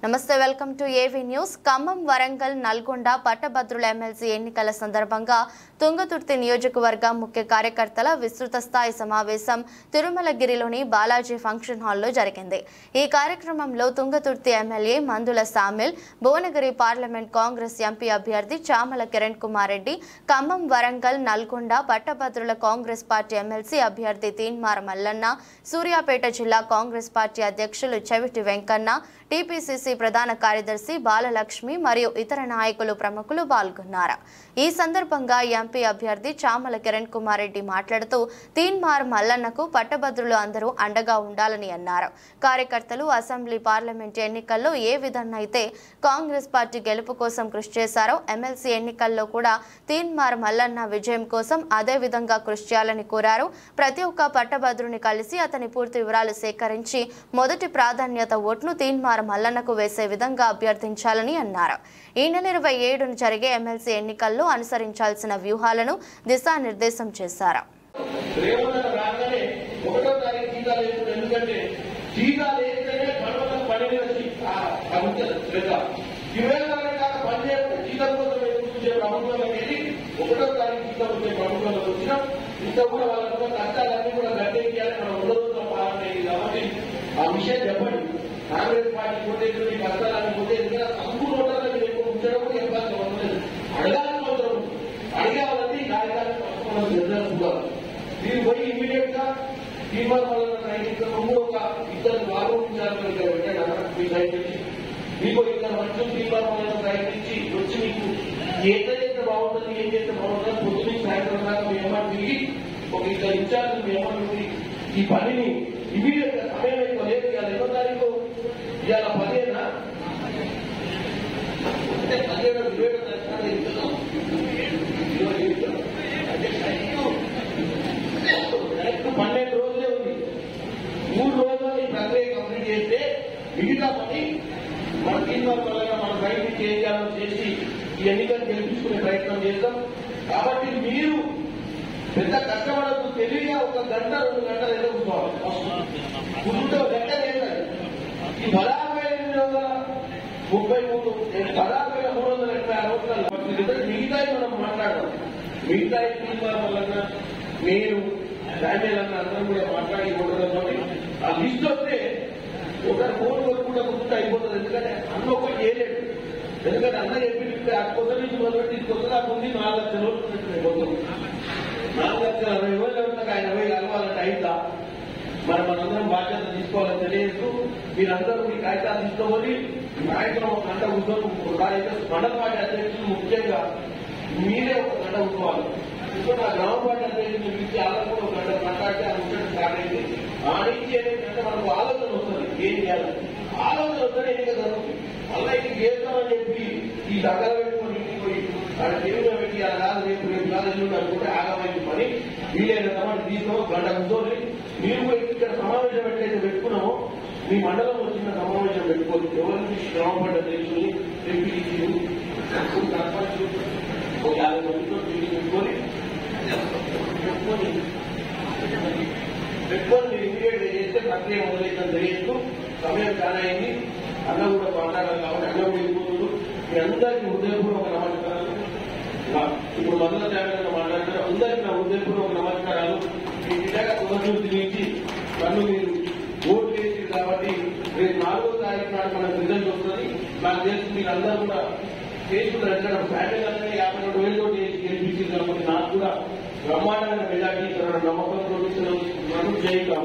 నమస్తే, welcome to AV news. Khammam, Warangal, Nalgonda పట్టభద్రుల MLC ఎన్నికల సందర్భంగా తుంగతుర్తి నియోజకవర్గ ముఖ్య కార్యకర్తల విస్తృత స్థాయి సమావేశం తిరుమలగిరిలోని బాలాజీ ఫంక్షన్ హాల్లో జరిగింది. ఈ కార్యక్రమంలో తుంగతుర్తి ఎమ్మెల్యే మందుల sawmill, Bhuvanagiri parliament Congress MP అభ్యర్థి చామల కిరణ్ కుమార్ రెడ్డి, ఖమ్మం, వరంగల్, నల్గొండ పట్టభద్రుల కాంగ్రెస్ పార్టీ ఎమ్మెల్సీ అభ్యర్థి తీన్మార్ మల్లన్న, సూర్యాపేట జిల్లా కాంగ్రెస్ పార్టీ అధ్యక్షులు చెవిటి వెంకన్న, టీపీసీసీ ప్రధాన కార్యదర్శి బాలలక్ష్మి మరియు ఇతర నాయకులు ప్రముఖులు పాల్గొన్నారు. ఈ సందర్భంగా ఎంపీ అభ్యర్థి చామల కిరణ్ కుమార్ రెడ్డి మాట్లాడుతూ తీన్మార్ మల్లన్నకు పట్టభద్రులు అందరూ అండగా ఉండాలని అన్నారు. కార్యకర్తలు అసెంబ్లీ, పార్లమెంట్ ఎన్నికల్లో ఏ విధంగా అయితే కాంగ్రెస్ పార్టీ గెలుపు కోసం కృషి చేశారో ఎమ్మెల్సీ ఎన్నికల్లో కూడా తీన్మార్ మల్లన్న విజయం కోసం అదే విధంగా కృషి చేయాలని కోరారు. ప్రతి ఒక్క పట్టభద్రుని కలిసి అతని పూర్తి వివరాలు సేకరించి మొదటి ప్రాధాన్యత ఓటును తీన్మార్ మల్లన్నకు వేసే విధంగా అభ్యర్థించాలని అన్నారు. ఈ నెల 27న జరిగే ఎమ్మెల్సీ ఎన్నికల్లో అనుసరించాల్సిన వ్యూహాలను దిశానిర్దేశం చేశారు. కాంగ్రెస్ పార్టీ పోతే కష్టాలను పోతే సంపూర్ణ ఉంచడం అడగాలి, అడిగాలని దీన్ని పోయి ఇమీడియట్ గా తీర్మానం ఒక ఇద్దరు బాగుంచాలని మీకు ఇద్దరు మనుషులు తీర్మానం ప్రయత్నించి వచ్చి మీకు ఏదైతే బాగుంటుంది, ఏం చేస్తే బాగుంటుందో పొద్దున్న సాయంత్రం దాకా మేమని తిరిగి ఒక ఇద్దరు ఇన్ఛార్జ్ మేమని ఈ పనిని ఇమీడియట్ గా సమయం ఎక్కువ లేదు. ఇవాళ 2వ తారీఖు, ఇవాళ 10న 12 రోజులే ఉంది. 3 రోజుల్లో ఈ ప్రక్రియ కంప్లీట్ చేస్తే మిగతా పని మన తీర్మానం వల్ల మన బయట చేయాలని చేసి ఈ ఎన్నికలు గెలిపించుకునే ప్రయత్నం చేస్తాం. కాబట్టి మీరు పెద్ద కష్టపడద్దు, తెలివిగా 1 గంట 2 గంటలు ఏదో కూర్చోవాలి. కూర్చుంటే 1 గంట లేదు. ఈ 16,383 మిగతా మనం మాట్లాడదాం. మిగతా తీర్మానం వలన నేను రాజ్యాలన్న అందరం కూడా మాట్లాడి ఉండడంతో ఆ లిస్ట్ వస్తే ఒకరు ఫోన్ కొట్టుకుంటూ కూర్చుంటే అయిపోతుంది. ఎందుకంటే అన్న ఒకటి చేయలేదు. ఎందుకంటే అన్న చెప్పి ఆ కొత్త నుంచి మొదలుపెట్టి కొత్తగా ముందు 4 లక్షల రోజులు 4,60,000 ఉంటాక ఆయన పోయి కలవాలంటే అయితా మనందరం బాధ్యత తీసుకోవాలని తెలియదు. మీరందరూ మీ కాగితాలు తీసుకోవాలి. నాయకులు 1 గంట కూర్చొని మండల పార్టీ అధ్యక్షులు ముఖ్యంగా మీరే 1 గంట కూర్చోవాలి. ఇప్పుడు నా గ్రామ పార్టీ అధ్యక్షులు పిలిచి వాళ్ళకు కూడా 1 గంట మాట్లాడితే ఆ ముఖ్యం స్టార్ట్ అయింది. ఆడించి ఏంటంటే మనకు ఆలోచన వస్తుంది, ఏం చేయాలి. ఆలోచన వస్తేనే ఎన్నిక జరుగుతుంది. మళ్ళీ ఇది చేస్తామని చెప్పి ఈ దగ్గర పెట్టుకొని ఇంటికి పోయి అక్కడ తెలుగులో పెట్టి అలా కాదు, రేపు కాదు ఎల్లుండి అనుకుంటే ఆగమైన పని. వీలైనంత మంది తీసుకో 1 గంట కూర్చొని మీరు కూడా ఇక్కడ సమావేశం ఎట్లయితే పెట్టుకున్నామో మీ మండలం వచ్చిన సమావేశం పెట్టుకోవచ్చు. ఎవరికి గ్రామపడ్డ తెలుసుకుని ఎంపీలు సర్పంచులు 50 మందితో పెట్టుకొని మీరు ఇమీడియట్ చేస్తే ప్రక్రియ మొదలైందని తెలియదు. సమయం చాలా అయింది. అన్న కూడా మాట్లాడాలి కాబట్టి అన్న కూడా వెళ్ళిపోతున్నారు. మీ అందరికీ హృదయపూర్వక నమస్కారాలు. ఇప్పుడు మొదల తేడా మాట్లాడారు. అందరికీ నా హృదయపూర్వక నమస్కారాలు. ఈ విధంగా తుంగతుర్తి నుంచి నన్ను మీరు ఓటు వేసి కాబట్టి రేపు 4వ తారీఖు నాడు మనకు రిజల్ట్ వస్తుంది. నాకు తెలిసి మీరు అందరూ కూడా చేసుకుంటారు. ఫ్యామిలీ అందరూ 52,000 చేసి గెలిపించింది కాబట్టి నాకు కూడా బ్రహ్మాండమైన మెజార్టీ నమ్మకంతో నన్ను చేయుతాం.